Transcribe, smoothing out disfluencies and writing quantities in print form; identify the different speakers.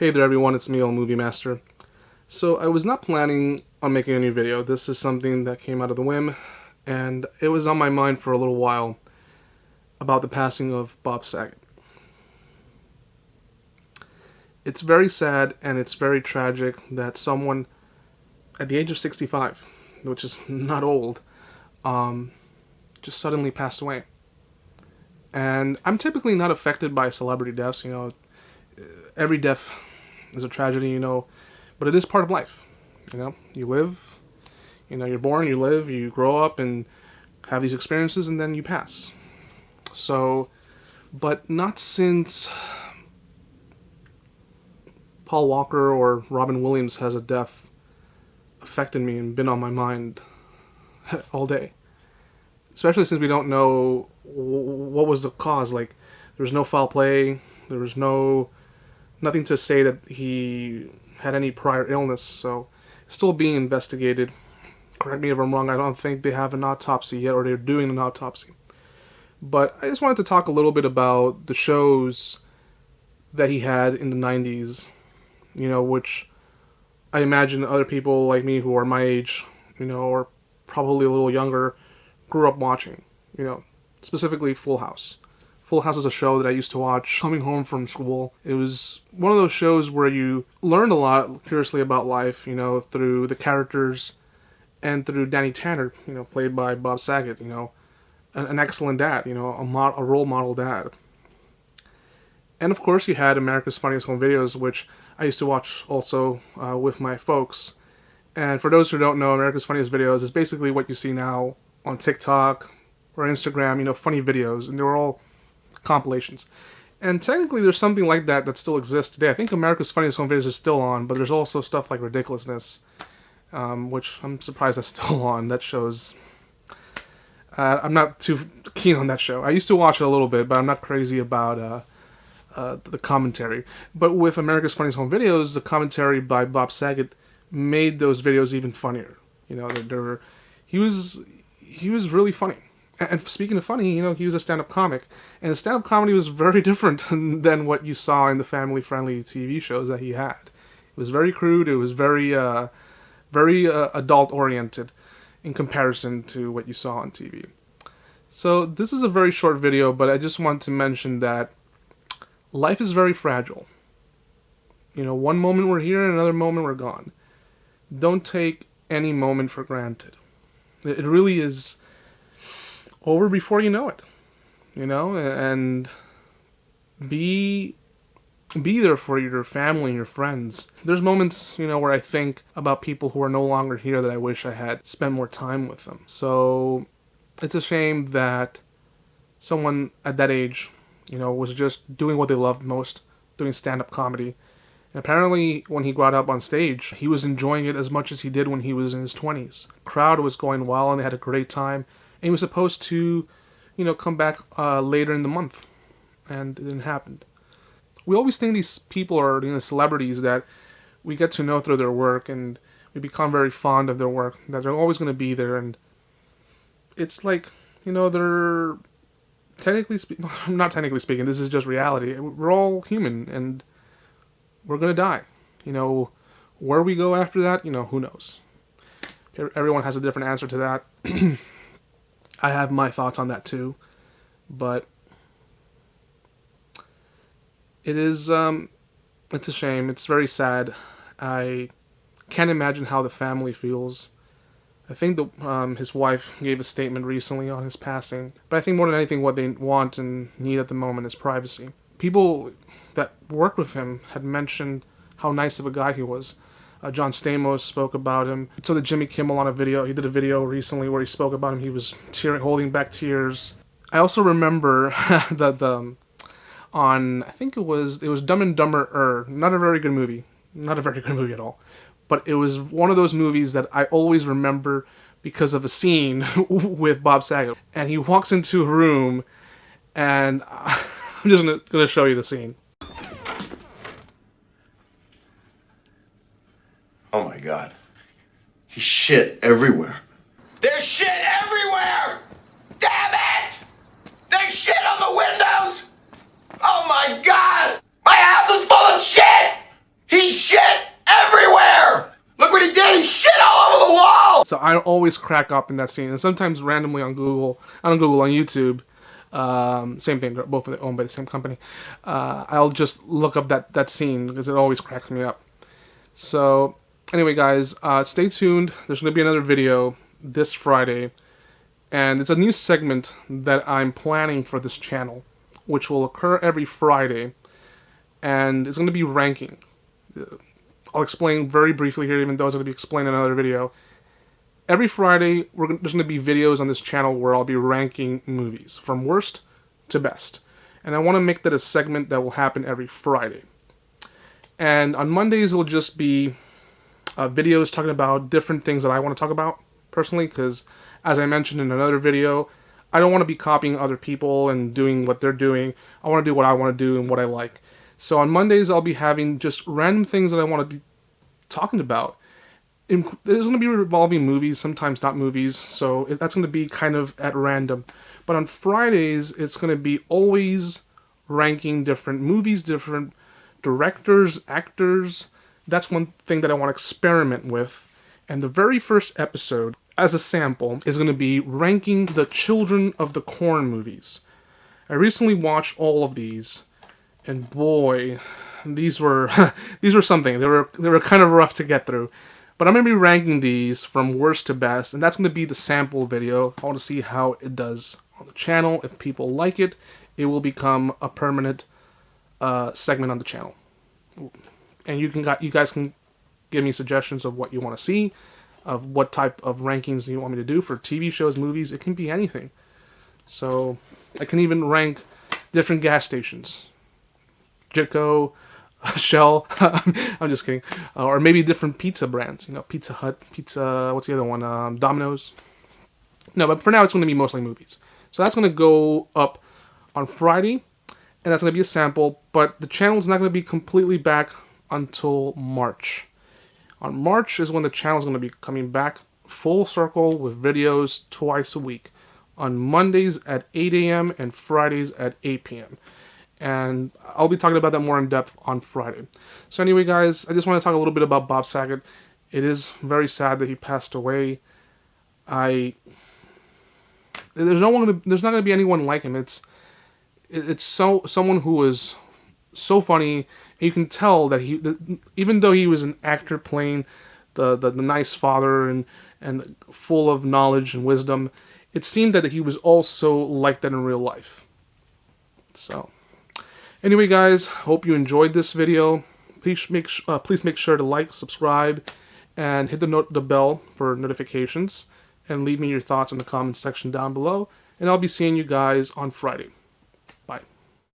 Speaker 1: Hey there everyone, it's me, elmoviemaster. So I was not planning on making a new video. This is something that came out of the whim, and it was on my mind for a little while about the passing of Bob Saget. It's very sad and it's very tragic that someone at the age of 65, which is not old, just suddenly passed away. And I'm typically not affected by celebrity deaths. Every death is a tragedy, but it is part of life. You live, you're born, you live, you grow up and have these experiences, and then you pass. So, but not since Paul Walker or Robin Williams has a death affected me and been on my mind all day. Especially since we don't know what was the cause. Like, there was no foul play, there was nothing to say that he had any prior illness, so it's still being investigated. Correct me if I'm wrong, I don't think they have an autopsy yet, or they're doing an autopsy. But I just wanted to talk a little bit about the shows that he had in the 90s, which I imagine other people like me who are my age, or probably a little younger, grew up watching, specifically Full House. Full House is a show that I used to watch coming home from school. It was one of those shows where you learned a lot, curiously, about life, through the characters and through Danny Tanner, played by Bob Saget, an excellent dad, a role model dad. And of course you had America's Funniest Home Videos, which I used to watch also with my folks. And for those who don't know, America's Funniest Videos is basically what you see now on TikTok or Instagram, funny videos, and they were all compilations. And technically there's something like that still exists today. I think America's Funniest Home Videos is still on, but there's also stuff like Ridiculousness, which I'm surprised that's still on. That shows... I'm not too keen on that show. I used to watch it a little bit, but I'm not crazy about the commentary. But with America's Funniest Home Videos, the commentary by Bob Saget made those videos even funnier. He was really funny. And speaking of funny, he was a stand-up comic. And the stand-up comedy was very different than what you saw in the family-friendly TV shows that he had. It was very crude. It was very adult-oriented in comparison to what you saw on TV. So this is a very short video, but I just want to mention that life is very fragile. One moment we're here and another moment we're gone. Don't take any moment for granted. It really is over before you know it, and be there for your family and your friends. There's moments, where I think about people who are no longer here that I wish I had spent more time with them. So it's a shame that someone at that age, was just doing what they loved most, doing stand-up comedy. And apparently, when he got up on stage, he was enjoying it as much as he did when he was in his 20s. The crowd was going well, and they had a great time. And he was supposed to, come back later in the month. And it didn't happen. We always think these people are, celebrities that we get to know through their work, and we become very fond of their work, that they're always going to be there. And it's like, they're not technically speaking, this is just reality. We're all human, and we're going to die. Where we go after that, who knows? Everyone has a different answer to that. I have my thoughts on that too, but it is, it's a shame. It's very sad. I can't imagine how the family feels. I think his wife gave a statement recently on his passing, but I think more than anything what they want and need at the moment is privacy. People that worked with him had mentioned how nice of a guy he was. John Stamos spoke about him. So did Jimmy Kimmel on a video. He did a video recently where he spoke about him. He was holding back tears. I also remember that I think it was Dumb and Dumber. Not a very good movie. Not a very good movie at all. But it was one of those movies that I always remember because of a scene with Bob Saget. And he walks into a room, and I'm just going to show you the scene.
Speaker 2: Oh my God. He's shit everywhere.
Speaker 3: There's shit everywhere! Damn it! There's shit on the windows! Oh my God! My house is full of shit!
Speaker 1: So I always crack up in that scene, and sometimes randomly on Google, not on Google, on YouTube. Same thing, they're both owned by the same company. I'll just look up that scene because it always cracks me up. So anyway, guys, stay tuned. There's going to be another video this Friday, and it's a new segment that I'm planning for this channel, which will occur every Friday, and it's going to be ranking. I'll explain very briefly here, even though it's going to be explained in another video. Every Friday, there's going to be videos on this channel where I'll be ranking movies, from worst to best. And I want to make that a segment that will happen every Friday. And on Mondays, it'll just be videos talking about different things that I want to talk about, personally, because, as I mentioned in another video, I don't want to be copying other people and doing what they're doing. I want to do what I want to do and what I like. So on Mondays, I'll be having just random things that I want to be talking about. There's going to be revolving movies, sometimes not movies, so that's going to be kind of at random. But on Fridays, it's going to be always ranking different movies, different directors, actors. That's one thing that I want to experiment with. And the very first episode, as a sample, is going to be ranking the Children of the Corn movies. I recently watched all of these, and boy, these were something. They were kind of rough to get through. But I'm going to be ranking these from worst to best, and that's going to be the sample video. I want to see how it does on the channel. If people like it, it will become a permanent segment on the channel. And you guys can give me suggestions of what you want to see, of what type of rankings you want me to do for TV shows, movies. It can be anything. So I can even rank different gas stations. Jitco, Shell, I'm just kidding. Or maybe different pizza brands, Pizza Hut, what's the other one? Domino's. No, but for now it's going to be mostly movies. So that's going to go up on Friday, and that's going to be a sample, but the channel's not going to be completely back until March. On March is when the channel's going to be coming back full circle with videos twice a week. On Mondays at 8 a.m. and Fridays at 8 p.m. And I'll be talking about that more in depth on Friday. So anyway, guys, I just want to talk a little bit about Bob Saget. It is very sad that he passed away. There's not going to be anyone like him. It's someone who was so funny. And you can tell that even though he was an actor playing the nice father and full of knowledge and wisdom, it seemed that he was also like that in real life. So anyway, guys, hope you enjoyed this video. Please make sure to like, subscribe, and hit the bell for notifications. And leave me your thoughts in the comments section down below. And I'll be seeing you guys on Friday. Bye.